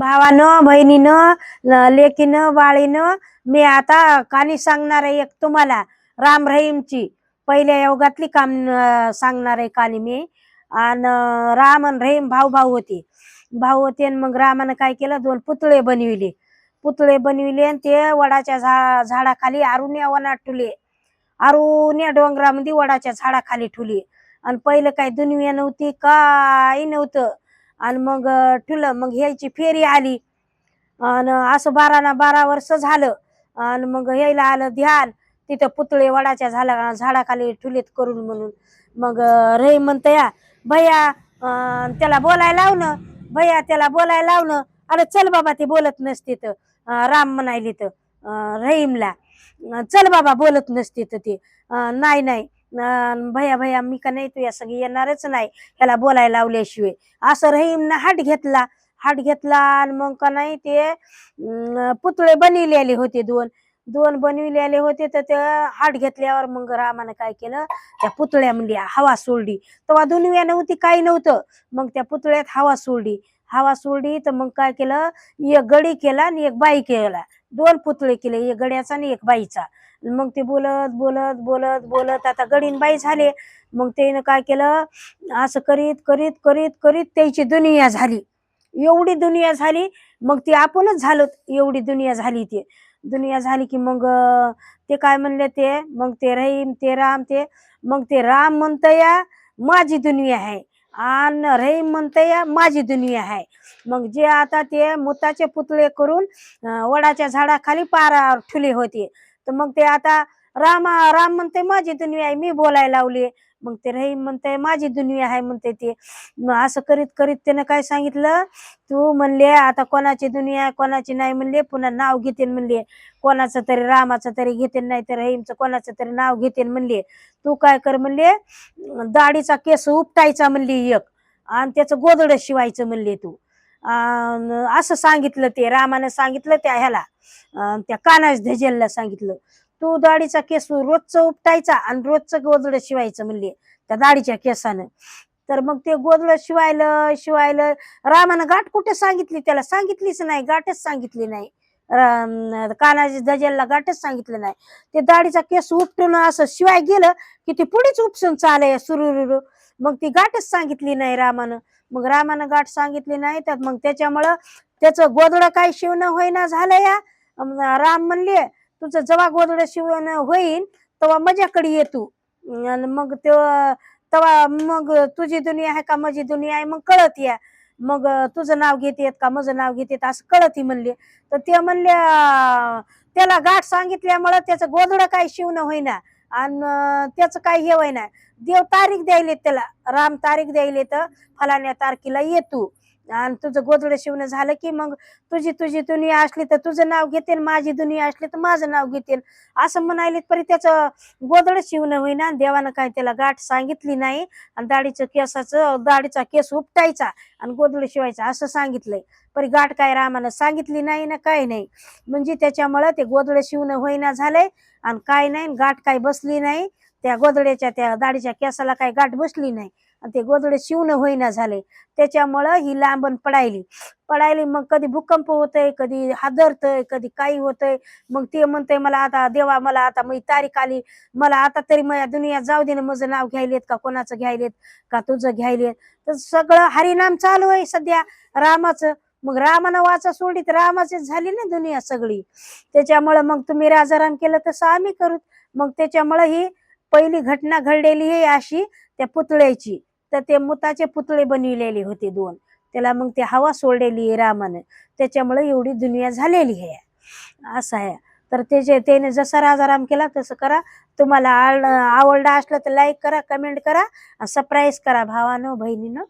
भावानं, बहिणीनं, लेकीनं, बाळीनं, मी आता कहाणी सांगणार आहे एक तुम्हाला राम रहीमची. पहिल्या युगातली सांगणार आहे कहाणी मी. आणि राम आणि रहीम भाऊ भाऊ होते. भाऊ होते आणि मग रामानं काय केलं, दोन पुतळे बनविले आणि ते वडाच्या झाडाखाली आरुण्या वनात ठुले. आरुण्या डोंगरामध्ये वडाच्या झाडाखाली ठुली. आणि पहिलं काही दुनिया नव्हती, काही नव्हतं. आणि मग ठुलं. मग ह्याची फेरी आली आणि असं 12 वर्ष झालं. आणि मग यायला आलं ध्यान, तिथं पुतळे वडाच्या झाडाखाली ठुलेत करून म्हणून. मग रे म्हणते या भैया, त्याला बोलायला लावणं. भैया त्याला बोलायला लावणं. अरे चल बाबा, ते बोलत नसते तर राम म्हणायले तर रहीमला, चल बाबा बोलत नसते तर ते नाही नाही, भैया भैया मी का नाही तू या सगळी येणारच नाही ह्याला बोलायला लावल्याशिवाय. असं रहीमनं हाट घेतला आणि मग का नाही ते पुतळे बनविलेले होते, दोन बनविलेले होते. तर ते हाट घेतल्यावर मग रामानं काय केलं, त्या पुतळ्या म्हणली हवा सोडली. तेव्हा दुनिया नव्हती, काही नव्हतं. मग त्या पुतळ्यात हवा सोडली तर मग काय केलं, एक गडी केला आणि एक बाई केला. दोन पुतळे केले, एक गड्याचा आणि एक बाईचा. मग ते बोलत बोलत बोलत बोलत आता गडीन बाई झाले. मग त्यानं काय केलं, असं करीत करीत करीत करीत त्याची दुनिया झाली. एवढी दुनिया झाली, मग ती आपणच झालो. एवढी दुनिया झाली की मग ते काय म्हणले, ते मग ते रहीम ते राम ते मग ते राम म्हणतं या माझी दुनिया आहे आणि रहीम म्हणतं या माझी दुनिया आहे. मग जे आता ते मुताचे पुतळे करून वडाच्या झाडाखाली पारावर ठुले होते, तर मग ते आता राम म्हणते माझी दुनिया आहे, मी बोलायला लावली. मग ते रहीम म्हणते माझी दुनिया आहे म्हणते ते. असं करीत करीत त्यानं काय सांगितलं, तू म्हणले आता कोणाची दुनिया कोणाची नाही म्हणले, पुन्हा नाव घेते म्हणले, कोणाचं तरी रामाचं तरी घेते, नाही तर रहीमचं कोणाचं तरी नाव घेते म्हणले. तू काय कर म्हणले, दाढीचा केस उपटायचा म्हणले एक, आणि त्याचं गोदडं शिवायचं म्हणले तू. असं सांगितलं, ते रामानं सांगितलं त्या ह्याला, त्या कानाज धजेलला सांगितलं, तू दाढीचा केस रोजचं उपटायचा आणि रोजचं गोदडं शिवायचं म्हणले त्या दाढीच्या केसानं. तर मग ते गोदडं शिवायलं रामानं गाठ कुठे सांगितली, त्याला सांगितलीच नाही, गाठच सांगितली नाही. कानाजी धजेलला गाठच सांगितलं नाही. ते दाढीचा केस उपटून असं शिवाय गेलं की ती पुढेच उपसून चालय सुरुरुरु. मग ती गाठच सांगितली नाही रामानं. मग रामानं गाठ सांगितली नाही, तर मग त्याच्यामुळं त्याचं गोदडं काय शिवणं होईना झालं या. राम म्हणले तुझं जेव्हा गोदडं शिवणं होईन तेव्हा माझ्याकडे ये तू. आणि मग तेव्हा मग तुझी दुनिया आहे का माझी दुनिया आहे मग कळत या. मग तुझं नाव घेतेत का माझं नाव घेतेत असं कळती म्हणले. तर ते म्हणले त्याला गाठ सांगितल्यामुळं त्याचं गोदडं काय शिवणं होईना आणि त्याचं काय हे होईना. देव तारीख द्यायले त्याला, राम तारीख द्यायले तर फलाण्या तारखेला ये तू, आणि तुझं गोदडं शिवणं झालं की मग तुझी दुनिया असली तर तुझं नाव घेते, माझी दुनिया असली तर माझं नाव घेते असं म्हणायले. तरी त्याचं गोदडं शिवणं होईना. देवानं काय त्याला गाठ सांगितली नाही, आणि दाढीचा केस उपटायचा आणि गोदडं शिवायचा असं सांगितलंय. पण गाठ काय रामानं सांगितली नाही ना, काय नाही. म्हणजे त्याच्यामुळं ते गोदडं शिवणं होईना झालंय आणि काय नाही, गाठ काय बसली नाही. त्या गोदड्याच्या त्या दाढीच्या केसाला काय गाठ बसली नाही आणि ते गोदडे शिवणं होईना झाले. त्याच्यामुळं ही लांबण पडायली. मग कधी भूकंप होतय, कधी हादरतय, कधी काही होतंय. मग ते म्हणतंय मला आता देवा, मला आता मी तारीख आली, मला आता तरी माझ्या दुनियात जाऊ दे ना, माझं नाव घ्यायलेत का कोणाचं घ्यायलेत का तुझं घ्यायलेत. तर सगळं हरिनाम चालू आहे सध्या रामाचं. मग रामानं वाचा सोडली तर रामाची झाली ना दुनिया सगळी. त्याच्यामुळं मग तुम्ही राजाराम केलं तसं आम्ही करू. मग त्याच्यामुळं ही पहिली घटना घडलेली आहे अशी त्या पुतळ्याची. तर ते मुताचे पुतळे बनविलेले होते दोन, त्याला मग ते हवा सोडलेली आहे रामानं, त्याच्यामुळे एवढी दुनिया झालेली आहे असं आहे. तर त्याने जसा राजाराम केला तसं करा. तुम्हाला आवडलं असलं तर लाईक करा, कमेंट करा, सबस्क्राईब करा भावानं बहिणीनं.